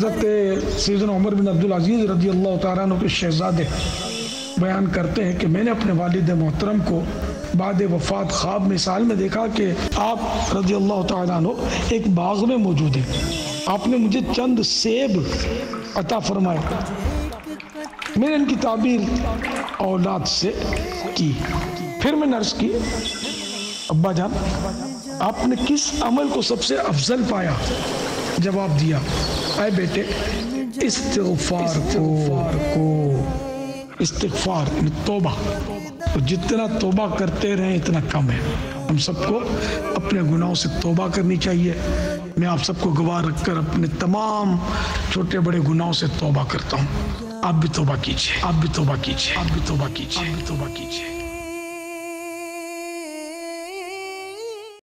حضرت سیدنا عمر بن عبدالعزیز رضی اللہ تعالیٰ عنہ کے شہزادے بیان کرتے ہیں کہ میں نے اپنے والد محترم کو بعد وفات خواب میں سال میں دیکھا کہ آپ رضی اللہ تعالیٰ عنہ ایک باغ میں موجود ہیں. آپ نے مجھے چند سیب عطا فرمائے. میں نے ان کی تعبیر اولاد سے کی. پھر میں نے عرض کی ابا جان آپ نے کس عمل کو سب سے افضل پایا؟ جواب دیا اے بیٹے استغفار کو. استغفار یعنی توبہ. جتنا توبہ کرتے رہیں اتنا کم ہے. ہم سب کو اپنے گناہوں سے توبہ کرنی چاہیے. میں آپ سب کو گواہ رکھ کر اپنے تمام چھوٹے بڑے گناہوں سے توبہ کرتا ہوں. آپ بھی توبہ کیجئے.